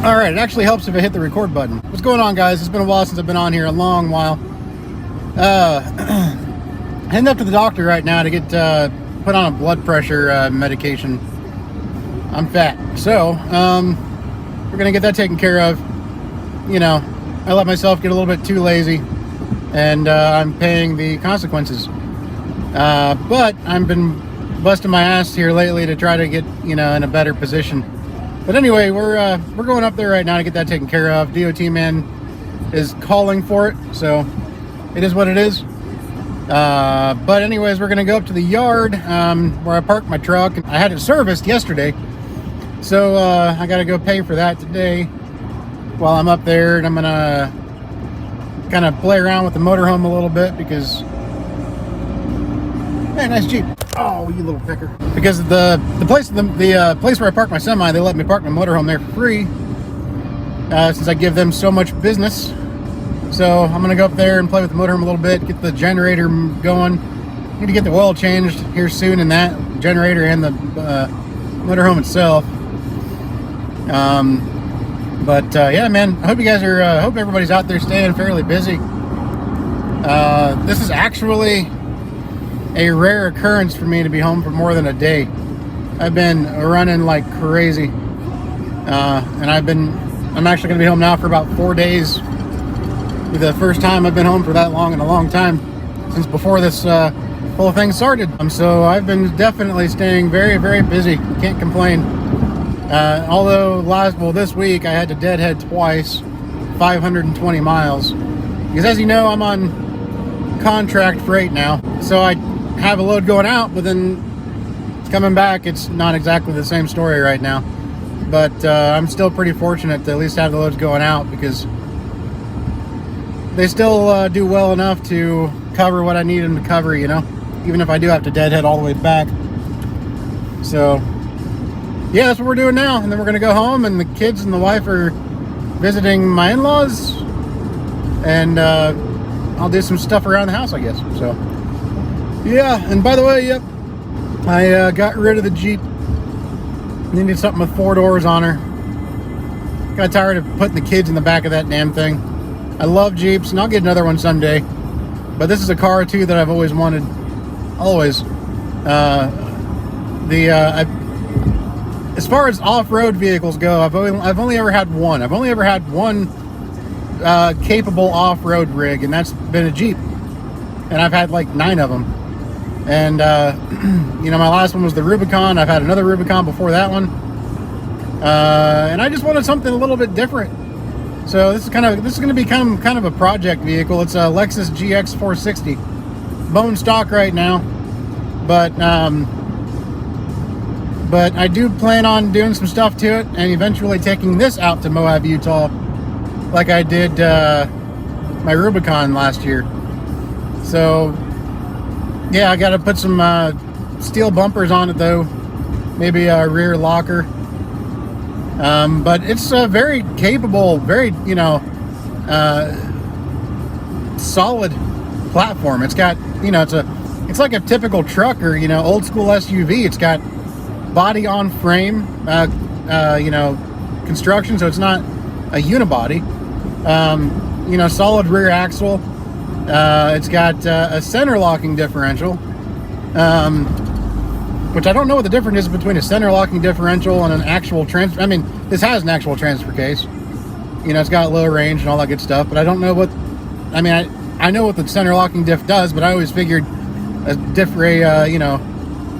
All right, it actually helps if I hit the record button. What's going on, guys? It's been a while since I've been on here, a long while. Heading up to the doctor right now to get put on a blood pressure medication. I'm fat, so we're gonna get that taken care of. You know, I let myself get a little bit too lazy, and I'm paying the consequences. But I've been busting my ass here lately to try to get, you know, in a better position. But anyway, we're going up there right now to get that taken care of. DOT man is calling for it, so it is what it is. But anyways, we're gonna go up to the yard where I parked my truck. I had it serviced yesterday, so I gotta go pay for that today while I'm up there, and I'm gonna kind of play around with the motorhome a little bit because, hey, nice Jeep. Oh, you little pecker. Because the place where I park my semi, they let me park my motorhome there for free since I give them so much business. So I'm gonna go up there and play with the motorhome a little bit, get the generator going. Need to get the oil changed here soon in that generator and the motorhome itself. Yeah, man, I hope you guys are, I hope everybody's out there staying fairly busy. This is actually a rare occurrence for me to be home for more than a day. I've been running like crazy, and I'm actually gonna be home now for about 4 days. The first time I've been home for that long in a long time, since before this whole thing started. So I've been definitely staying very, very busy. Can't complain. Although this week I had to deadhead twice, 520 miles. Because as you know, I'm on contract freight now. So I have a load going out, but then coming back, it's not exactly the same story right now. But I'm still pretty fortunate to at least have the loads going out, because they still do well enough to cover what I need them to cover, you know, even if I do have to deadhead all the way back. So yeah, that's what we're doing now. And then we're gonna go home, and the kids and the wife are visiting my in-laws, and I'll do some stuff around the house, I guess. So yeah, and by the way, yep, I got rid of the Jeep. Needed something with 4 doors on her. Got tired of putting the kids in the back of that damn thing. I love Jeeps, and I'll get another one someday. But this is a car too that I've always wanted. Always. As far as off-road vehicles go, I've only ever had one. I've only ever had one capable off-road rig, and that's been a Jeep. And I've had like 9 of them. And you know, my last one was the Rubicon. I've had another Rubicon before that one. And I just wanted something a little bit different. So this is going to become kind of a project vehicle. It's a Lexus GX 460, bone stock right now, but I do plan on doing some stuff to it and eventually taking this out to Moab, Utah, like I did my Rubicon last year. So yeah, I got to put some steel bumpers on it though, maybe a rear locker. But it's a very capable, very, you know, solid platform. It's got, you know, it's like a typical truck or, you know, old school SUV. It's got body on frame, you know, construction, so it's not a unibody. You know, solid rear axle. It's got a center locking differential. Which I don't know what the difference is between a center locking differential and an actual transfer. I mean, this has an actual transfer case. You know, it's got low range and all that good stuff, but I don't know what, I mean, I know what the center locking diff does, but I always figured you know,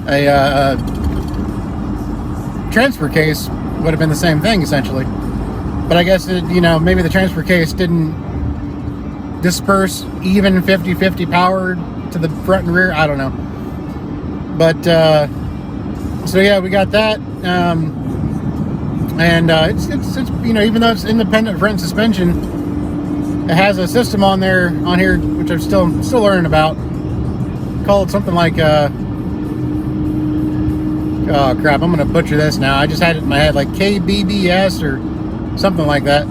a transfer case would have been the same thing essentially. But I guess, you know, maybe the transfer case didn't disperse even 50-50 power to the front and rear. I don't know. But so yeah, we got that, and it's you know, even though it's independent front suspension, it has a system on here which I'm still learning about, called something like oh crap, I'm gonna butcher this now. I just had it in my head, like KBBS or something like that.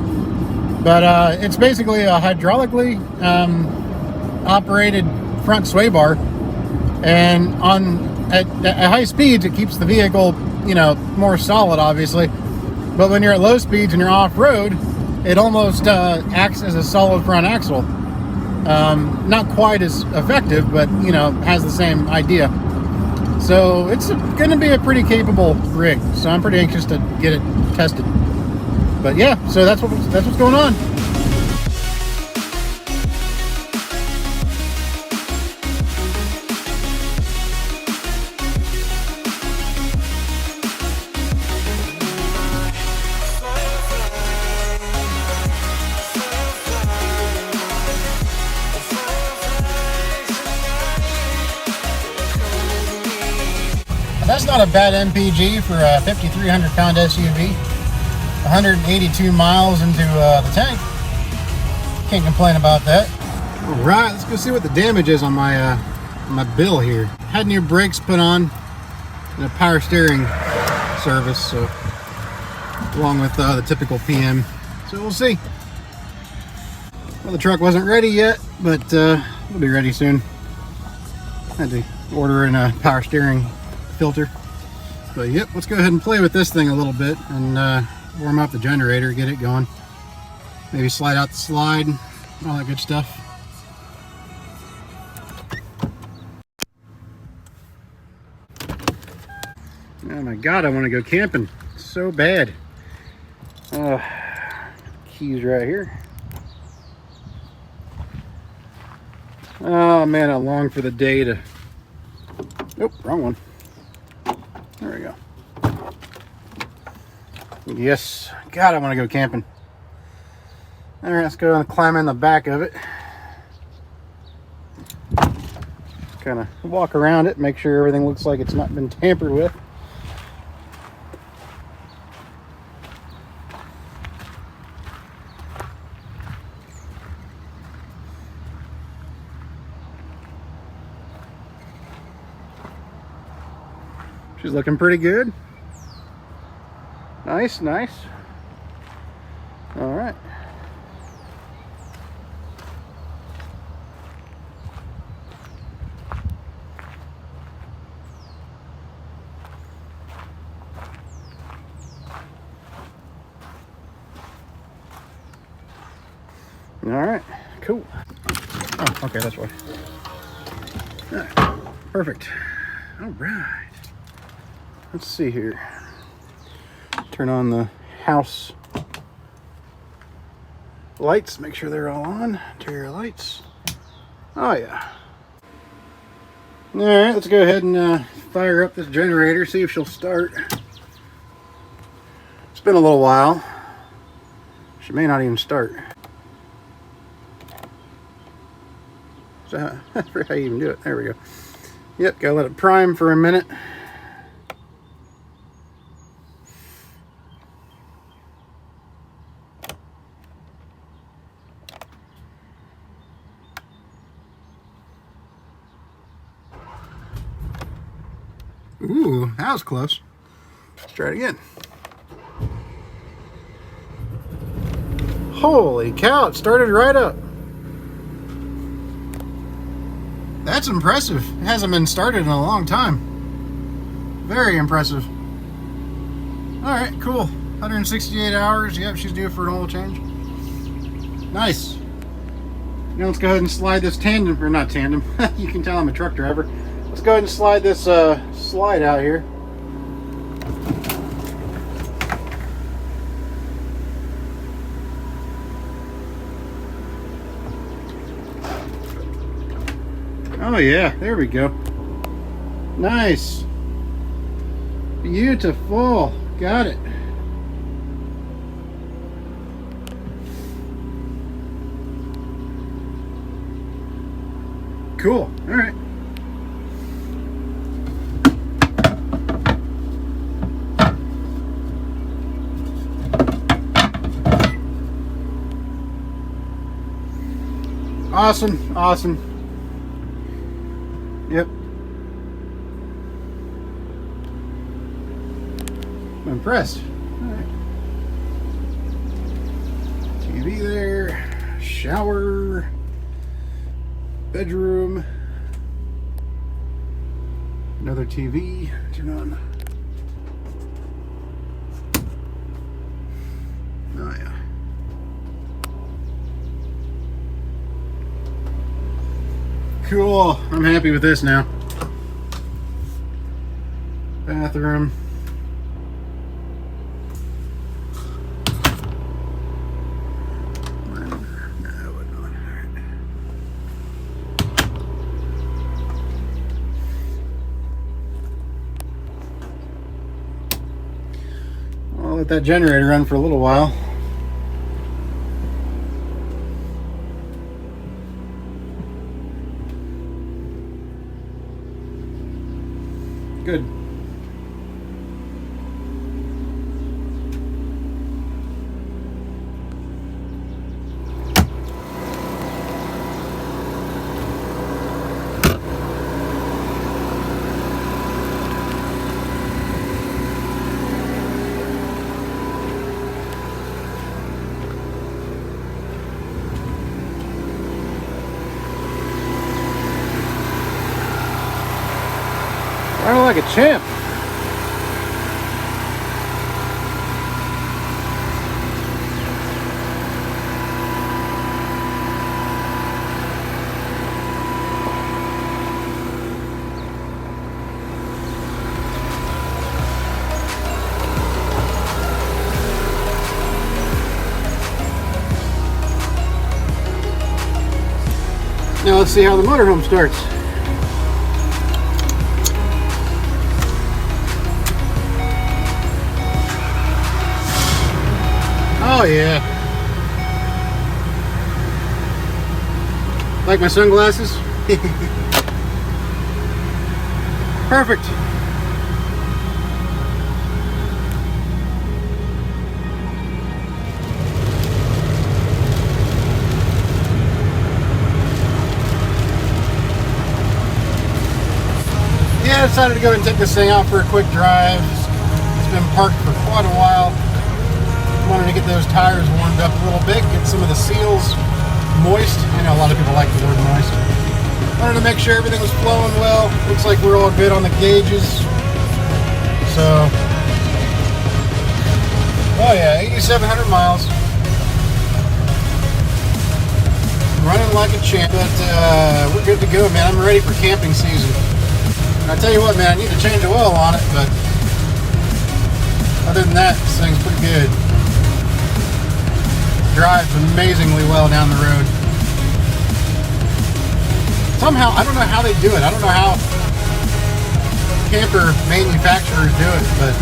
But it's basically a hydraulically operated front sway bar, and at high speeds it keeps the vehicle, you know, more solid obviously, But when you're at low speeds and you're off-road, it almost acts as a solid front axle. Not quite as effective, but you know, has the same idea. So it's going to be a pretty capable rig. So I'm pretty anxious to get it tested. But yeah, so that's what's going on. That's not a bad MPG for a 5,300 pound SUV. 182 miles into the tank. Can't complain about that. All right, let's go see what the damage is on my my bill here. Had new brakes put on and a power steering service, so along with the typical PM. So we'll see. Well, the truck wasn't ready yet, but we'll be ready soon. Had to order in a power steering filter. But yep, let's go ahead and play with this thing a little bit and warm up the generator, get it going. Maybe slide out the slide, all that good stuff. Oh my God, I want to go camping so bad. Keys right here. Oh man, I long for the day to... Nope, wrong one. There we go. Yes, God, I want to go camping. All right, let's go and climb in the back of it. Kind of walk around it, make sure everything looks like it's not been tampered with. She's looking pretty good. Nice, nice. All right. All right, cool. Oh, okay, that's why. All right, perfect. All right. Let's see here. Turn on the house lights, make sure they're all on. Interior lights. Oh yeah. All right, let's go ahead and fire up this generator, see if she'll start. It's been a little while. She may not even start. So I forget how you even do it. There we go. Yep, gotta let it prime for a minute. Ooh, that was close. Let's try it again. Holy cow, it started right up. That's impressive. It hasn't been started in a long time. Very impressive. Alright, cool. 168 hours. Yep, she's due for an oil change. Nice. Now let's go ahead and slide this tandem, or not tandem. You can tell I'm a truck driver. Let's go ahead and slide this slide out here. Oh yeah, there we go. Nice. Beautiful. Got it. Cool. All right. Awesome, awesome. Yep. I'm impressed. All right. TV there, shower, bedroom, another TV, turn on. Oh yeah. Cool. I'm happy with this now. Bathroom. I'll let that generator run for a little while. Good. Running like a champ. Now let's see how the motorhome starts. Oh yeah. Like my sunglasses? Perfect. Yeah, I decided to go and take this thing out for a quick drive. It's been parked for quite a while. Wanted to get those tires warmed up a little bit, get some of the seals moist. I know a lot of people like the word moist. Wanted to make sure everything was flowing well. Looks like we're all good on the gauges. So, oh yeah, 8,700 miles. Running like a champ, but we're good to go, man. I'm ready for camping season. And I tell you what, man, I need to change the oil on it, but other than that, this thing's pretty good. Drives amazingly well down the road. Somehow, I don't know how they do it. I don't know how camper manufacturers do it, but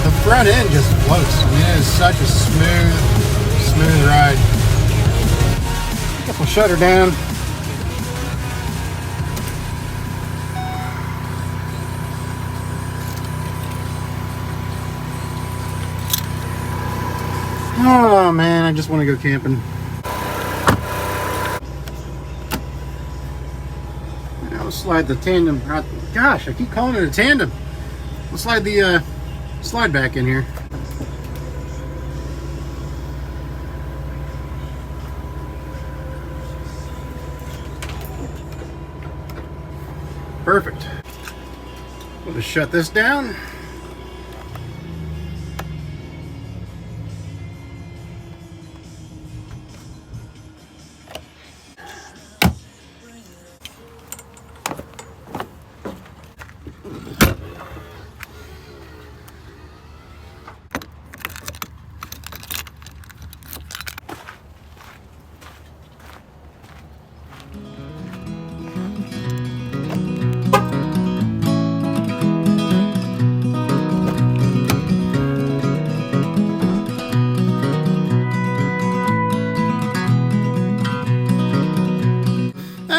the front end just floats. I mean, it is such a smooth ride. I guess we'll shut her down. Oh man, I just want to go camping. I'll slide the tandem. Gosh, I keep calling it a tandem. We'll slide the slide back in here. Perfect. We'll just shut this down.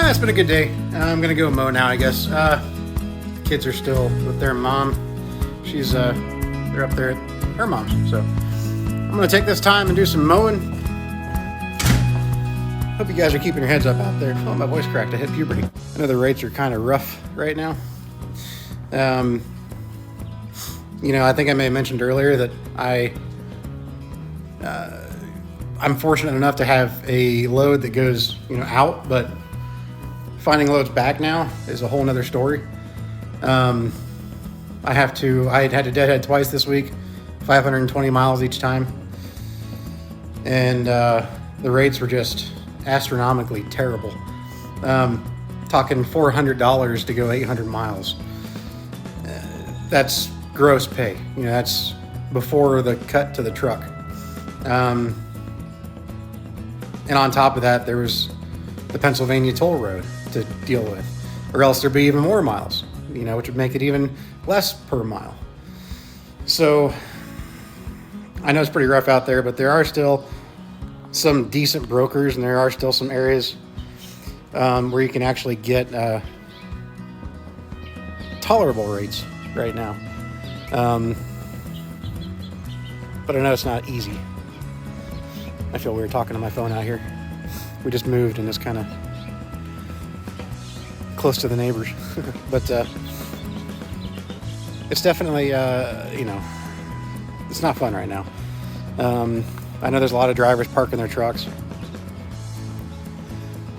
It's been a good day. I'm gonna go mow now, I guess. Kids are still with their mom. She's they're up there at her mom's, so I'm gonna take this time and do some mowing. Hope you guys are keeping your heads up out there. Oh, my voice cracked. I hit puberty. I know the rates are kind of rough right now. You know, I think I may have mentioned earlier that I'm fortunate enough to have a load that goes, you know, out, but finding loads back now is a whole nother story. I had to deadhead twice this week. 520 miles each time. And the rates were just astronomically terrible. Talking $400 to go 800 miles. That's gross pay. You know, that's before the cut to the truck. And on top of that, there was the Pennsylvania toll road to deal with, or else there'd be even more miles, you know, which would make it even less per mile. So I know it's pretty rough out there, but there are still some decent brokers, and there are still some areas where you can actually get tolerable rates right now. But I know it's not easy. I feel weird talking to my phone out here. We just moved and it's kind of close to the neighbors. But it's definitely, you know, it's not fun right now. I know there's a lot of drivers parking their trucks.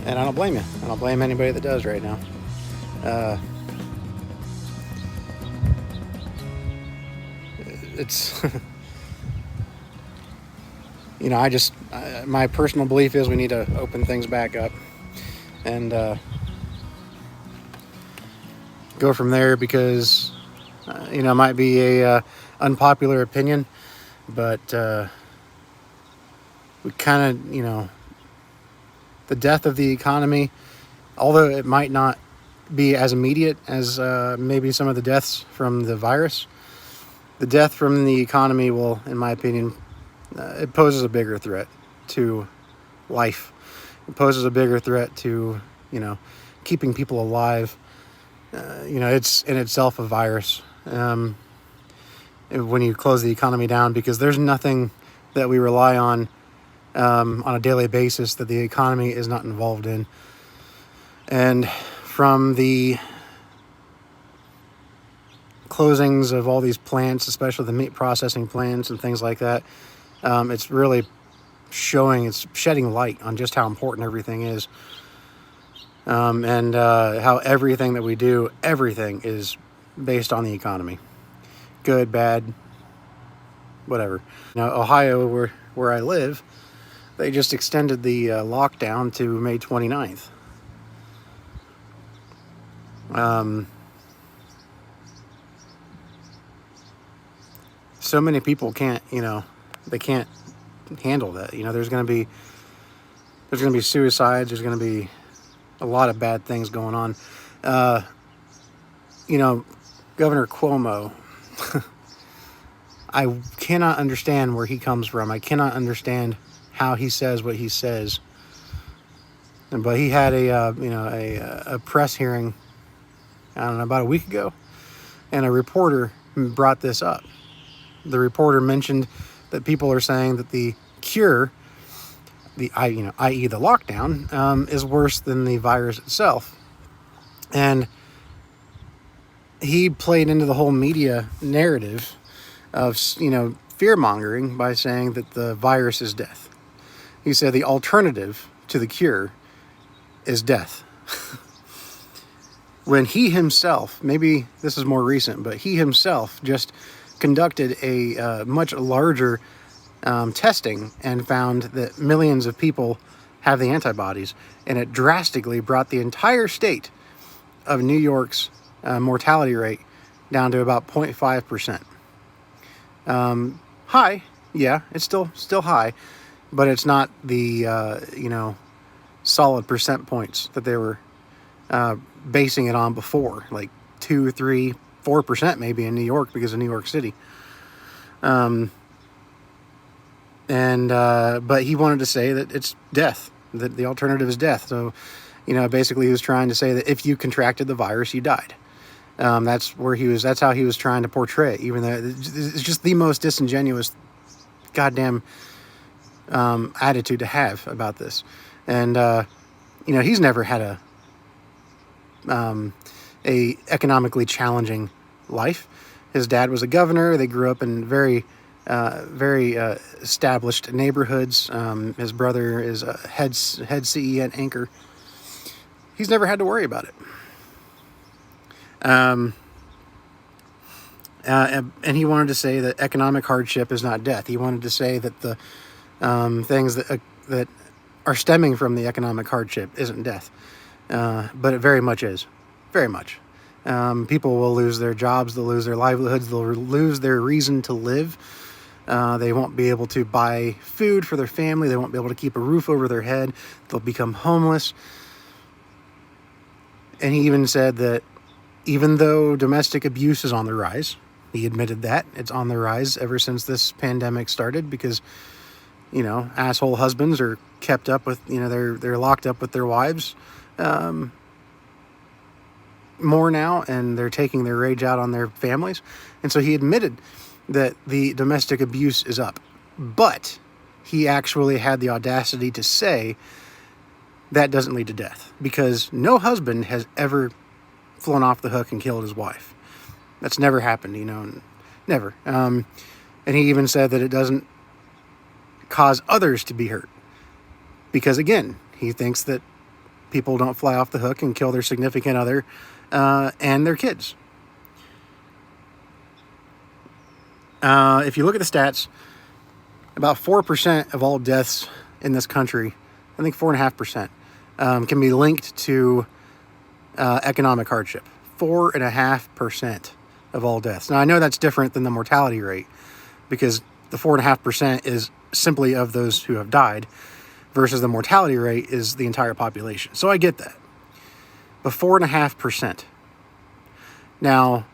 And I don't blame you. I don't blame anybody that does right now. It's... You know, my personal belief is we need to open things back up and go from there, because, you know, it might be a unpopular opinion, but we kind of, you know, the death of the economy, although it might not be as immediate as maybe some of the deaths from the virus, the death from the economy will, in my opinion, it poses a bigger threat to life. It poses a bigger threat to, you know, keeping people alive. You know, it's in itself a virus when you close the economy down, because there's nothing that we rely on a daily basis that the economy is not involved in. And from the closings of all these plants, especially the meat processing plants and things like that, it's really it's shedding light on just how important everything is. And how everything that we do, everything is based on the economy. Good, bad, whatever. Now, Ohio, where I live, they just extended the lockdown to May 29th. So many people can't, you know, they can't handle that. You know, there's going to be suicides. There's going to be a lot of bad things going on. You know, Governor Cuomo, I cannot understand where he comes from. I cannot understand how he says what he says. But he had a press hearing, I don't know, about a week ago, and a reporter brought this up. The reporter mentioned that people are saying that the cure, i.e. the lockdown, is worse than the virus itself. And he played into the whole media narrative of, you know, fear-mongering by saying that the virus is death. He said the alternative to the cure is death. When he himself, maybe this is more recent, but he himself just conducted a much larger testing and found that millions of people have the antibodies, and it drastically brought the entire state of New York's mortality rate down to about 0.5%. High, yeah, it's still high, but it's not the you know, solid percent points that they were basing it on before, like 2, 3, 4% maybe in New York because of New York City. But he wanted to say that it's death, that the alternative is death. So, you know, basically he was trying to say that if you contracted the virus, you died. That's how he was trying to portray it, even though it's just the most disingenuous goddamn attitude to have about this. And, you know, he's never had a economically challenging life. His dad was a governor. They grew up in very established neighborhoods. His brother is a head CE at Anchor. He's never had to worry about it. And he wanted to say that economic hardship is not death. He wanted to say that the things that are stemming from the economic hardship isn't death. But it very much is. Very much. People will lose their jobs, they'll lose their livelihoods, they'll lose their reason to live. They won't be able to buy food for their family, they won't be able to keep a roof over their head, they'll become homeless. And he even said that even though domestic abuse is on the rise, he admitted that it's on the rise ever since this pandemic started, because, asshole husbands are kept up with, they're locked up with their wives more now, and they're taking their rage out on their families. And so he admitted that the domestic abuse is up. But he actually had the audacity to say that doesn't lead to death, because no husband has ever flown off the hook and killed his wife. That's never happened, never. And he even said that it doesn't cause others to be hurt, because again, he thinks that people don't fly off the hook and kill their significant other and their kids. If you look at the stats, about 4% of all deaths in this country, I think 4.5%, can be linked to economic hardship. 4.5% of all deaths. Now, I know that's different than the mortality rate, because the 4.5% is simply of those who have died, versus the mortality rate is the entire population. So I get that. But 4.5%. Now,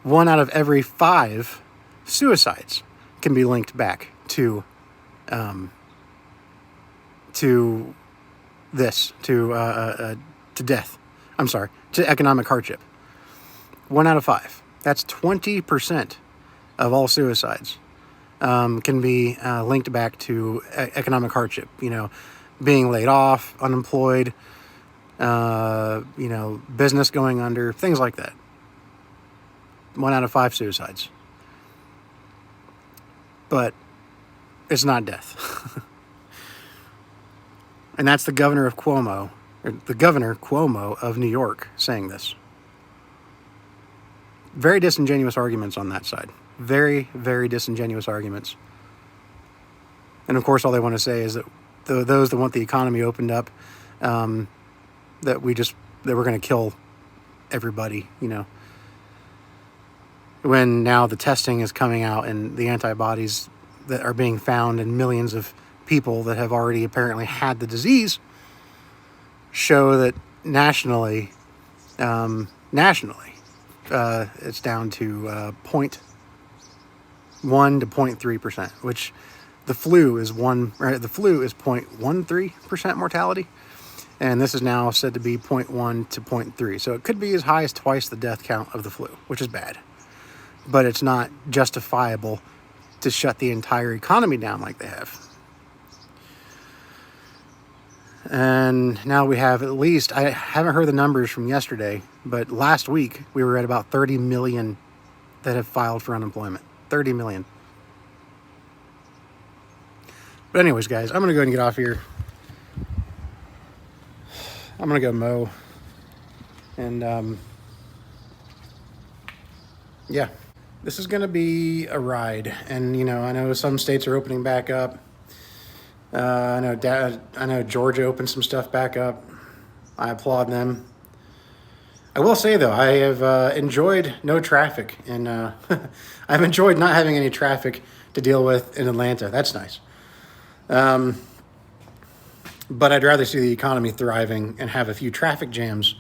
1 out of every 5 suicides can be linked back to death. I'm sorry, to economic hardship. 1 out of 5. That's 20% of all suicides can be linked back to economic hardship. Being laid off, unemployed, business going under, things like that. 1 out of 5 suicides. But it's not death. And that's the governor Cuomo of New York saying this. Very disingenuous arguments on that side. Very, very disingenuous arguments. And of course, all they want to say is that those that want the economy opened up, that we're going to kill everybody, when now the testing is coming out and the antibodies that are being found in millions of people that have already apparently had the disease show that nationally, it's down to 0.1 to 0.3%, which the flu is 0.13% mortality, and this is now said to be 0.1 to 0.3. So it could be as high as twice the death count of the flu, which is bad. But it's not justifiable to shut the entire economy down like they have. And now we have at least, I haven't heard the numbers from yesterday, but last week we were at about 30 million that have filed for unemployment. 30 million. But anyways, guys, I'm going to go ahead and get off here. I'm going to go mow. And, yeah, this is going to be a ride. And, I know some states are opening back up. I know Georgia opened some stuff back up. I applaud them. I will say, though, I have enjoyed no traffic. And I've enjoyed not having any traffic to deal with in Atlanta. That's nice. But I'd rather see the economy thriving and have a few traffic jams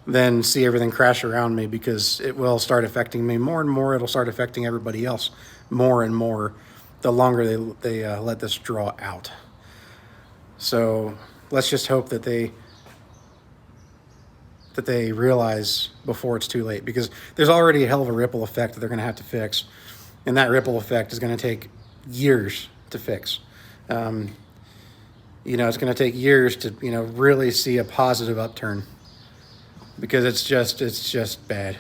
than see everything crash around me, because it will start affecting me more and more. It'll start affecting everybody else more and more the longer they let this draw out. So let's just hope that they realize before it's too late, because there's already a hell of a ripple effect that they're going to have to fix, and that ripple effect is going to take years to fix. It's going to take years to really see a positive upturn, because it's just bad.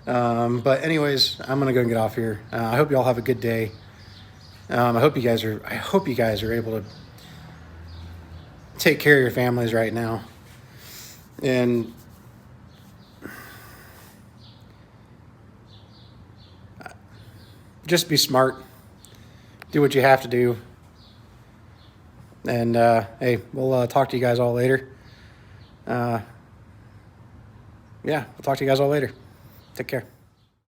But anyways, I'm going to go and get off here. I hope you all have a good day. I hope you guys are able to take care of your families right now. And just be smart. Do what you have to do. And hey, we'll talk to you guys all later. Yeah, we'll talk to you guys all later. Take care.